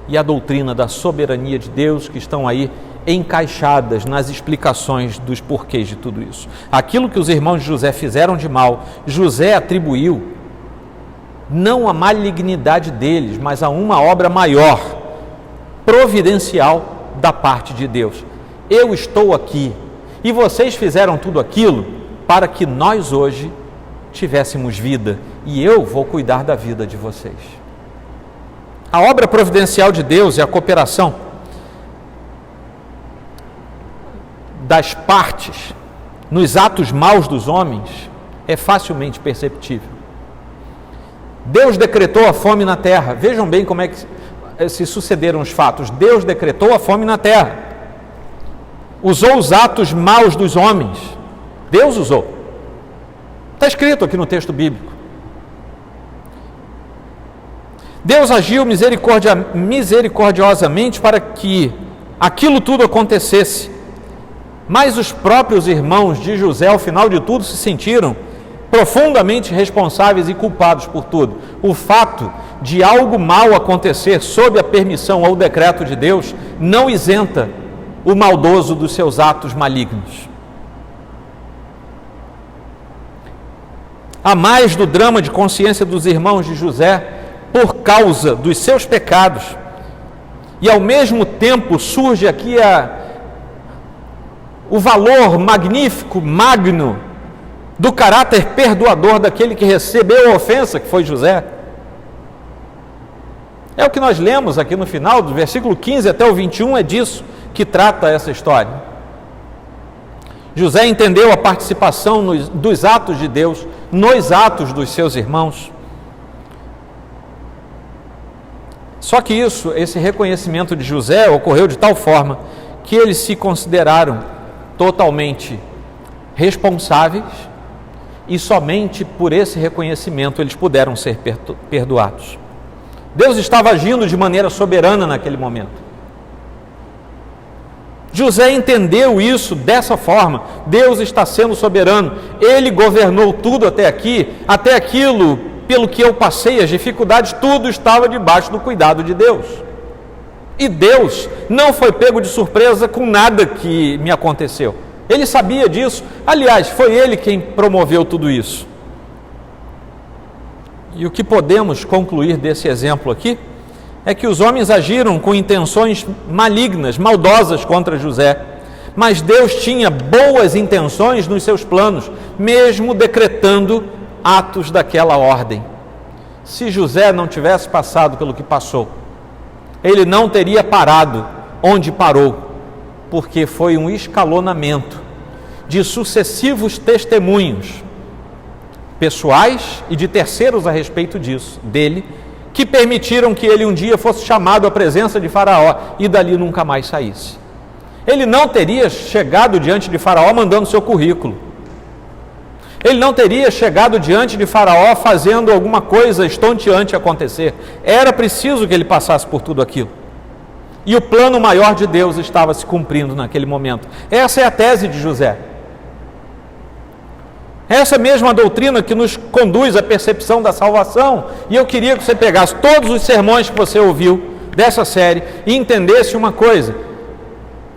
e a doutrina da soberania de Deus, que estão aí encaixadas nas explicações dos porquês de tudo isso. Aquilo que os irmãos de José fizeram de mal, José atribuiu não à malignidade deles, mas a uma obra maior, providencial da parte de Deus. Eu estou aqui e vocês fizeram tudo aquilo para que nós hoje tivéssemos vida, e eu vou cuidar da vida de vocês. A obra providencial de Deus e a cooperação das partes nos atos maus dos homens é facilmente perceptível. Deus decretou a fome na terra. Vejam bem como é que se sucederam os fatos. Deus decretou a fome na terra. Usou os atos maus dos homens. Deus usou. Está escrito aqui no texto bíblico. Deus agiu misericordiosamente para que aquilo tudo acontecesse, mas os próprios irmãos de José, ao final de tudo, se sentiram profundamente responsáveis e culpados por tudo. O fato de algo mal acontecer sob a permissão ou decreto de Deus não isenta o maldoso dos seus atos malignos. A mais do drama de consciência dos irmãos de José, por causa dos seus pecados, e ao mesmo tempo surge aqui o valor magnífico, magno, do caráter perdoador daquele que recebeu a ofensa, que foi José. É o que nós lemos aqui no final, do versículo 15 até o 21, é disso que trata essa história. José entendeu a participação dos atos de Deus, nos atos dos seus irmãos. Só que esse reconhecimento de José ocorreu de tal forma que eles se consideraram totalmente responsáveis e somente por esse reconhecimento eles puderam ser perdoados. Deus estava agindo de maneira soberana naquele momento. José entendeu isso dessa forma. Deus está sendo soberano. Ele governou tudo até aqui, até aquilo pelo que eu passei, as dificuldades, tudo estava debaixo do cuidado de Deus. E Deus não foi pego de surpresa com nada que me aconteceu. Ele sabia disso. Aliás, foi Ele quem promoveu tudo isso. E o que podemos concluir desse exemplo aqui é que os homens agiram com intenções malignas, maldosas contra José, mas Deus tinha boas intenções nos seus planos, mesmo decretando atos daquela ordem. Se José não tivesse passado pelo que passou, ele não teria parado onde parou, porque foi um escalonamento de sucessivos testemunhos pessoais e de terceiros a respeito disso, dele, que permitiram que ele um dia fosse chamado à presença de Faraó e dali nunca mais saísse. Ele não teria chegado diante de Faraó mandando seu currículo. Ele não teria chegado diante de Faraó fazendo alguma coisa estonteante acontecer. Era preciso que ele passasse por tudo aquilo. E o plano maior de Deus estava se cumprindo naquele momento. Essa é a tese de José. Essa mesma doutrina que nos conduz à percepção da salvação. E eu queria que você pegasse todos os sermões que você ouviu dessa série e entendesse uma coisa.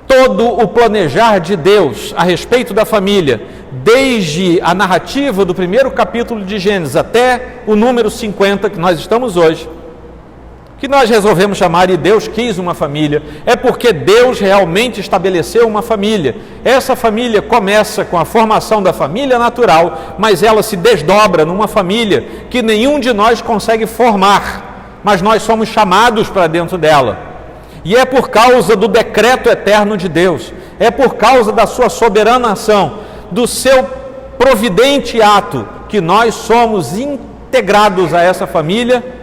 Todo o planejar de Deus a respeito da família, desde a narrativa do primeiro capítulo de Gênesis até o número 50 que nós estamos hoje, que nós resolvemos chamar de Deus quis uma família, é porque Deus realmente estabeleceu uma família. Essa família começa com a formação da família natural, mas ela se desdobra numa família que nenhum de nós consegue formar, mas nós somos chamados para dentro dela. E é por causa do decreto eterno de Deus, é por causa da sua soberana ação, do seu providente ato, que nós somos integrados a essa família,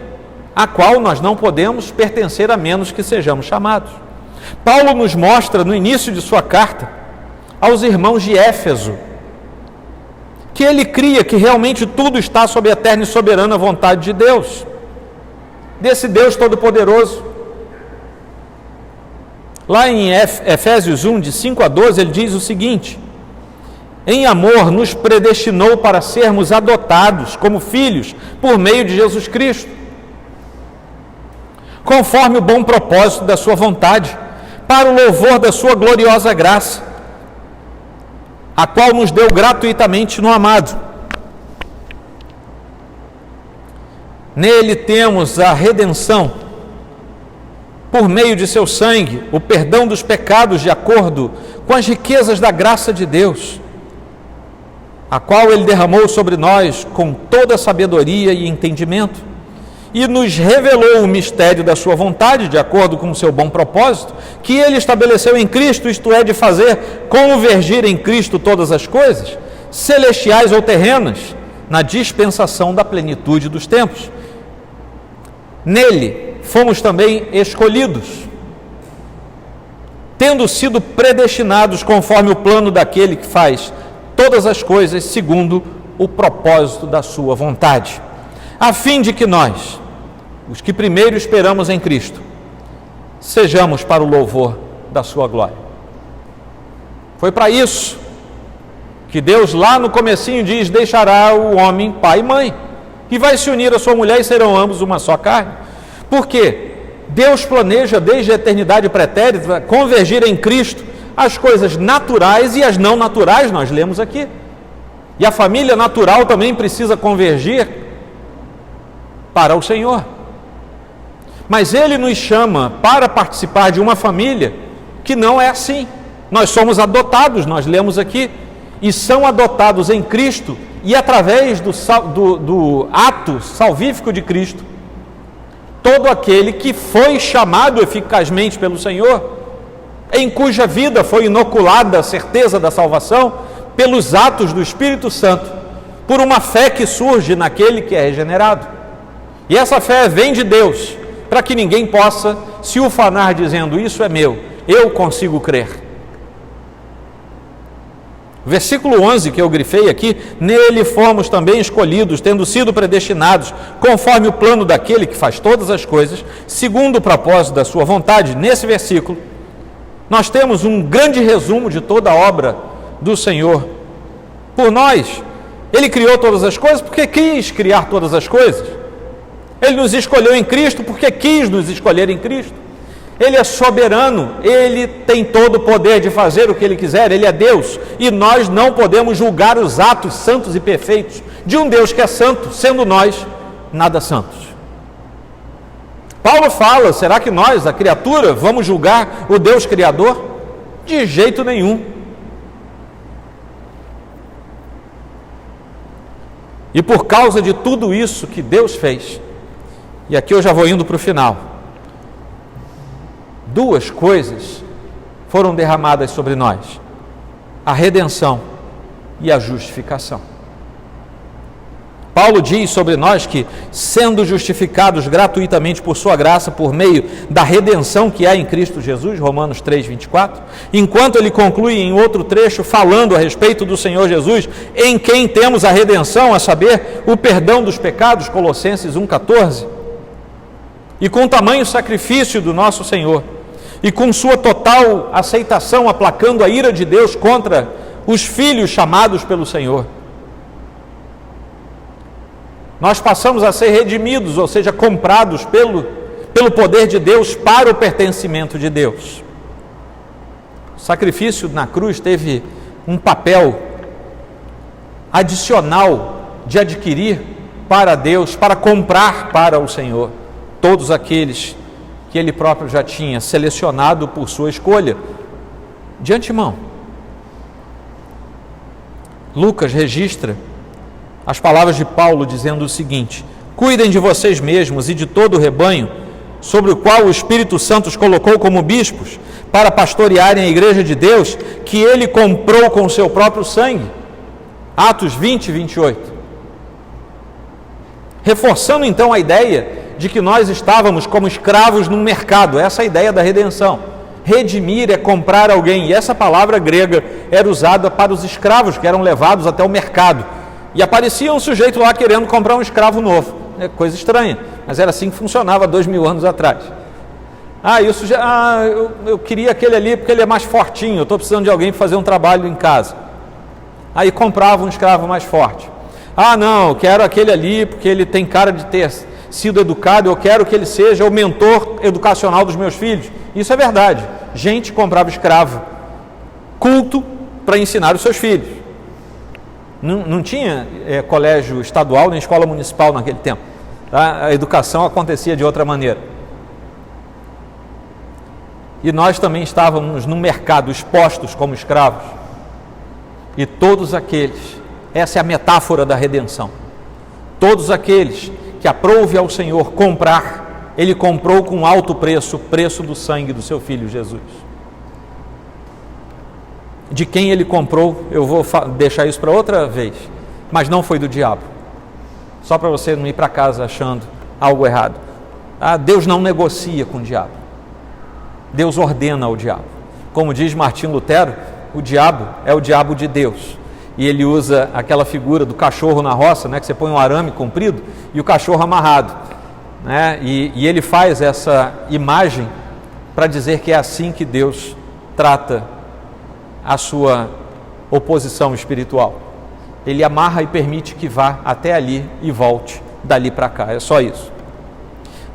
a qual nós não podemos pertencer a menos que sejamos chamados. Paulo nos mostra no início de sua carta aos irmãos de Éfeso que ele cria que realmente tudo está sob a eterna e soberana vontade de Deus, desse Deus Todo-Poderoso. Lá em Efésios 1, de 5 a 12, ele diz o seguinte: em amor nos predestinou para sermos adotados como filhos por meio de Jesus Cristo, conforme o bom propósito da sua vontade, para o louvor da sua gloriosa graça, a qual nos deu gratuitamente no amado. Nele temos a redenção, por meio de seu sangue, o perdão dos pecados de acordo com as riquezas da graça de Deus, a qual ele derramou sobre nós com toda sabedoria e entendimento, e nos revelou o mistério da sua vontade, de acordo com o seu bom propósito, que ele estabeleceu em Cristo, isto é, de fazer convergir em Cristo todas as coisas, celestiais ou terrenas, na dispensação da plenitude dos tempos. Nele fomos também escolhidos, tendo sido predestinados conforme o plano daquele que faz todas as coisas segundo o propósito da sua vontade, a fim de que nós, os que primeiro esperamos em Cristo, sejamos para o louvor da sua glória. Foi para isso que Deus lá no comecinho diz: deixará o homem pai e mãe, e vai se unir à sua mulher e serão ambos uma só carne. Por quê? Deus planeja desde a eternidade pretérita convergir em Cristo as coisas naturais e as não naturais, nós lemos aqui. E a família natural também precisa convergir para o Senhor. Mas Ele nos chama para participar de uma família que não é assim. Nós somos adotados, nós lemos aqui, e são adotados em Cristo, e através do ato salvífico de Cristo, todo aquele que foi chamado eficazmente pelo Senhor, em cuja vida foi inoculada a certeza da salvação, pelos atos do Espírito Santo, por uma fé que surge naquele que é regenerado. E essa fé vem de Deus, para que ninguém possa se ufanar dizendo: isso é meu, eu consigo crer. Versículo 11 que eu grifei aqui: nele fomos também escolhidos, tendo sido predestinados, conforme o plano daquele que faz todas as coisas, segundo o propósito da sua vontade. Nesse versículo, nós temos um grande resumo de toda a obra do Senhor por nós. Ele criou todas as coisas porque quis criar todas as coisas. Ele nos escolheu em Cristo porque quis nos escolher em Cristo. Ele é soberano, Ele tem todo o poder de fazer o que Ele quiser, Ele é Deus, e nós não podemos julgar os atos santos e perfeitos de um Deus que é santo, sendo nós nada santos. Paulo fala: será que nós, a criatura, vamos julgar o Deus Criador? De jeito nenhum. E por causa de tudo isso que Deus fez, e aqui eu já vou indo para o final, duas coisas foram derramadas sobre nós: a redenção e a justificação. Paulo diz sobre nós que, sendo justificados gratuitamente por sua graça, por meio da redenção que há em Cristo Jesus, Romanos 3:24, enquanto ele conclui em outro trecho falando a respeito do Senhor Jesus, em quem temos a redenção, a saber, o perdão dos pecados, Colossenses 1:14, e com o tamanho sacrifício do nosso Senhor, e com sua total aceitação, aplacando a ira de Deus contra os filhos chamados pelo Senhor, nós passamos a ser redimidos, ou seja, comprados pelo poder de Deus para o pertencimento de Deus. O sacrifício na cruz teve um papel adicional de adquirir para Deus, para comprar para o Senhor todos aqueles que Ele próprio já tinha selecionado por sua escolha de antemão. Lucas registra as palavras de Paulo dizendo o seguinte: cuidem de vocês mesmos e de todo o rebanho, sobre o qual o Espírito Santo os colocou como bispos, para pastorearem a igreja de Deus, que Ele comprou com o seu próprio sangue. Atos 20:28. Reforçando então a ideia de que nós estávamos como escravos num mercado, essa é a ideia da redenção. Redimir é comprar alguém, e essa palavra grega era usada para os escravos que eram levados até o mercado. E aparecia um sujeito lá querendo comprar um escravo novo. É coisa estranha, mas era assim que funcionava 2000 anos atrás. E o sujeito, eu queria aquele ali porque ele é mais fortinho, eu estou precisando de alguém para fazer um trabalho em casa. Aí comprava um escravo mais forte. Não, eu quero aquele ali porque ele tem cara de ter sido educado, eu quero que ele seja o mentor educacional dos meus filhos. Isso é verdade. Gente comprava escravo culto para ensinar os seus filhos. Não tinha colégio estadual nem escola municipal naquele tempo. Tá? A educação acontecia de outra maneira. E nós também estávamos no mercado, expostos como escravos. E todos aqueles, essa é a metáfora da redenção, todos aqueles que aprouve ao Senhor comprar, Ele comprou com alto preço, o preço do sangue do seu Filho Jesus. De quem Ele comprou, eu vou deixar isso para outra vez, mas não foi do diabo. Só para você não ir para casa achando algo errado. Deus não negocia com o diabo. Deus ordena ao diabo. Como diz Martinho Lutero, o diabo é o diabo de Deus. E ele usa aquela figura do cachorro na roça, né, que você põe um arame comprido e o cachorro amarrado. Né, e ele faz essa imagem para dizer que é assim que Deus trata a sua oposição espiritual. Ele amarra e permite que vá até ali e volte dali para cá, é só isso.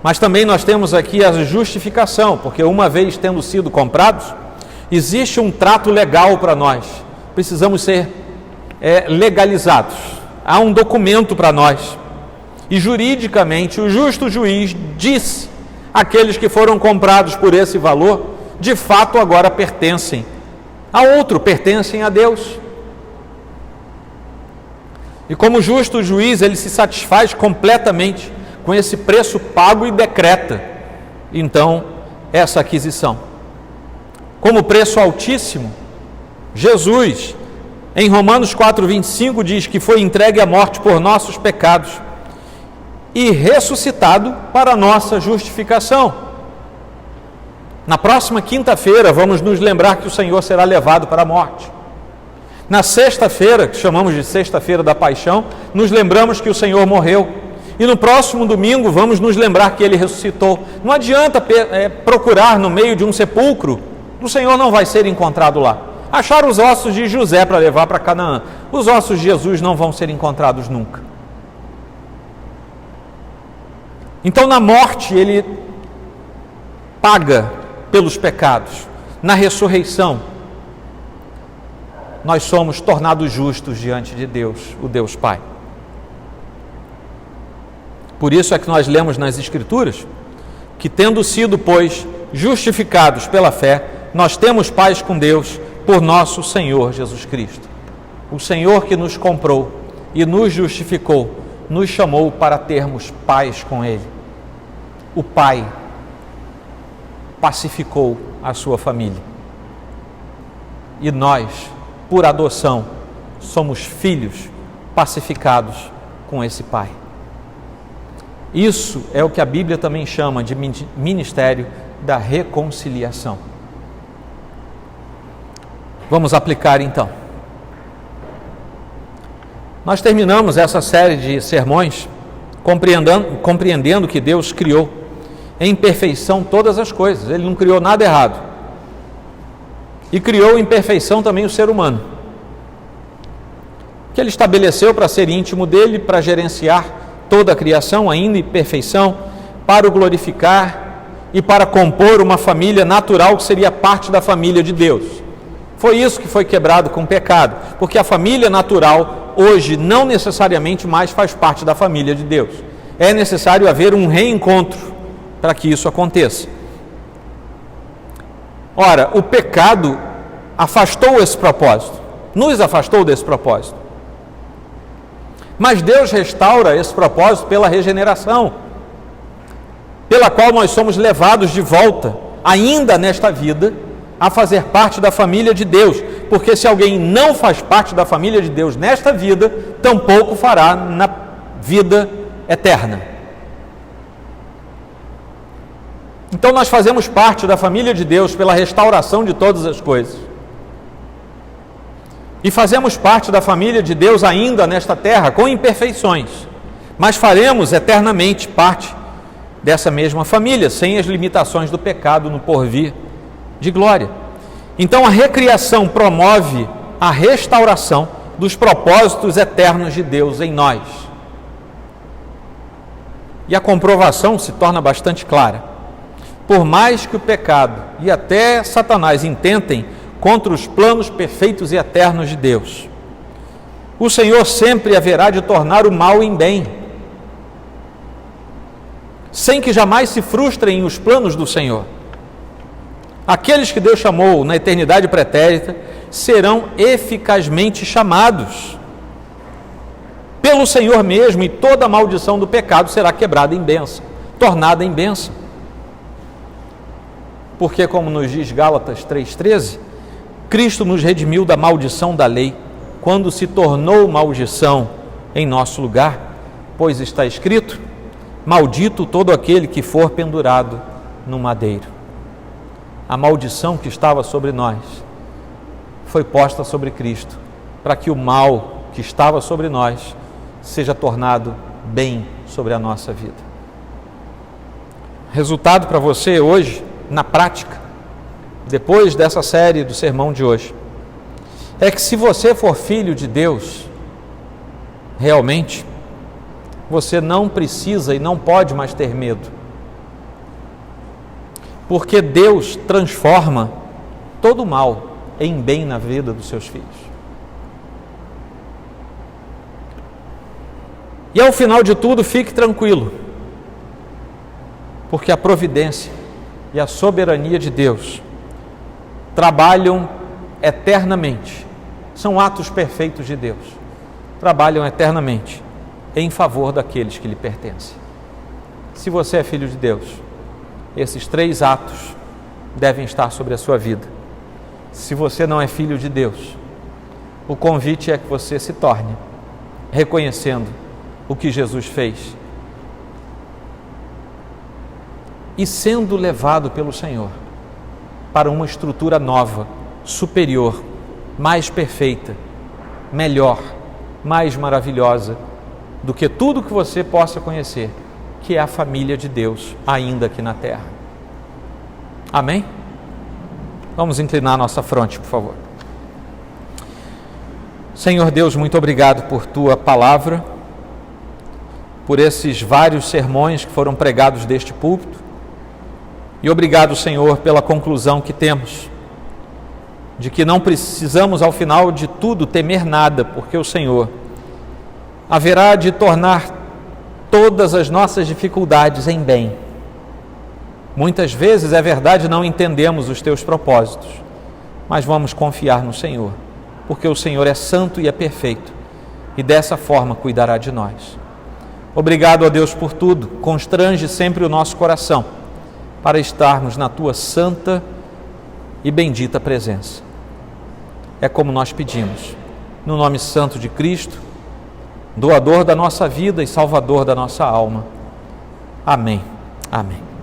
Mas também nós temos aqui a justificação, porque uma vez tendo sido comprados, existe um trato legal para nós, precisamos ser legalizados, há um documento para nós, e juridicamente o justo juiz disse: aqueles que foram comprados por esse valor, de fato agora pertencem a outro, pertencem a Deus. E como justo juiz, ele se satisfaz completamente com esse preço pago e decreta, então, essa aquisição. Como preço altíssimo, Jesus, em Romanos 4:25, diz que foi entregue à morte por nossos pecados e ressuscitado para a nossa justificação. Na próxima quinta-feira, vamos nos lembrar que o Senhor será levado para a morte. Na sexta-feira, que chamamos de Sexta-feira da Paixão, nos lembramos que o Senhor morreu. E no próximo domingo vamos nos lembrar que Ele ressuscitou. Não adianta procurar no meio de um sepulcro, o Senhor não vai ser encontrado lá. Acharam os ossos de José para levar para Canaã. Os ossos de Jesus não vão ser encontrados nunca. Então, na morte, Ele paga pelos pecados. Na ressurreição, nós somos tornados justos diante de Deus, o Deus Pai. Por isso é que nós lemos nas Escrituras que, tendo sido, pois, justificados pela fé, nós temos paz com Deus por nosso Senhor Jesus Cristo. O Senhor que nos comprou e nos justificou, nos chamou para termos paz com Ele. O Pai pacificou a sua família. E nós, por adoção, somos filhos pacificados com esse Pai. Isso é o que a Bíblia também chama de ministério da reconciliação. Vamos aplicar então. Nós terminamos essa série de sermões compreendendo que Deus criou em perfeição todas as coisas. Ele não criou nada errado. E criou em perfeição também o ser humano, que Ele estabeleceu para ser íntimo dele, para gerenciar toda a criação, ainda em perfeição, para o glorificar e para compor uma família natural que seria parte da família de Deus. Foi isso que foi quebrado com o pecado, porque a família natural hoje não necessariamente mais faz parte da família de Deus. É necessário haver um reencontro para que isso aconteça. Ora, o pecado afastou esse propósito, nos afastou desse propósito. Mas Deus restaura esse propósito pela regeneração, pela qual nós somos levados de volta, ainda nesta vida, a fazer parte da família de Deus. Porque se alguém não faz parte da família de Deus nesta vida, tampouco fará na vida eterna. Então nós fazemos parte da família de Deus pela restauração de todas as coisas. E fazemos parte da família de Deus ainda nesta terra, com imperfeições, mas faremos eternamente parte dessa mesma família, sem as limitações do pecado no porvir de glória. Então a recriação promove a restauração dos propósitos eternos de Deus em nós. E a comprovação se torna bastante clara. Por mais que o pecado e até Satanás intentem contra os planos perfeitos e eternos de Deus, o Senhor sempre haverá de tornar o mal em bem, sem que jamais se frustrem os planos do Senhor. Aqueles que Deus chamou na eternidade pretérita serão eficazmente chamados pelo Senhor mesmo, e toda a maldição do pecado será quebrada em bênção, tornada em bênção. Porque, como nos diz Gálatas 3,13, Cristo nos redimiu da maldição da lei, quando se tornou maldição em nosso lugar, pois está escrito: maldito todo aquele que for pendurado no madeiro. A maldição que estava sobre nós foi posta sobre Cristo, para que o mal que estava sobre nós seja tornado bem sobre a nossa vida. Resultado para você hoje, na prática, depois dessa série do sermão de hoje, é que se você for filho de Deus, realmente, você não precisa e não pode mais ter medo. Porque Deus transforma todo o mal em bem na vida dos seus filhos. E ao final de tudo, fique tranquilo, porque a providência e a soberania de Deus trabalham eternamente, são atos perfeitos de Deus, trabalham eternamente em favor daqueles que lhe pertencem. Se você é filho de Deus, esses 3 atos devem estar sobre a sua vida. Se você não é filho de Deus, o convite é que você se torne, reconhecendo o que Jesus fez e sendo levado pelo Senhor para uma estrutura nova, superior, mais perfeita, melhor, mais maravilhosa do que tudo que você possa conhecer, que é a família de Deus, ainda aqui na terra. Amém? Vamos inclinar nossa fronte, por favor. Senhor Deus, muito obrigado por Tua palavra, por esses vários sermões que foram pregados deste púlpito, e obrigado, Senhor, pela conclusão que temos, de que não precisamos, ao final de tudo, temer nada, porque o Senhor haverá de tornar todas as nossas dificuldades em bem. Muitas vezes, é verdade, não entendemos os Teus propósitos, mas vamos confiar no Senhor, porque o Senhor é santo e é perfeito, e dessa forma cuidará de nós. Obrigado a Deus por tudo, constrange sempre o nosso coração, para estarmos na Tua santa e bendita presença. É como nós pedimos, no nome santo de Cristo, doador da nossa vida e salvador da nossa alma. Amém. Amém.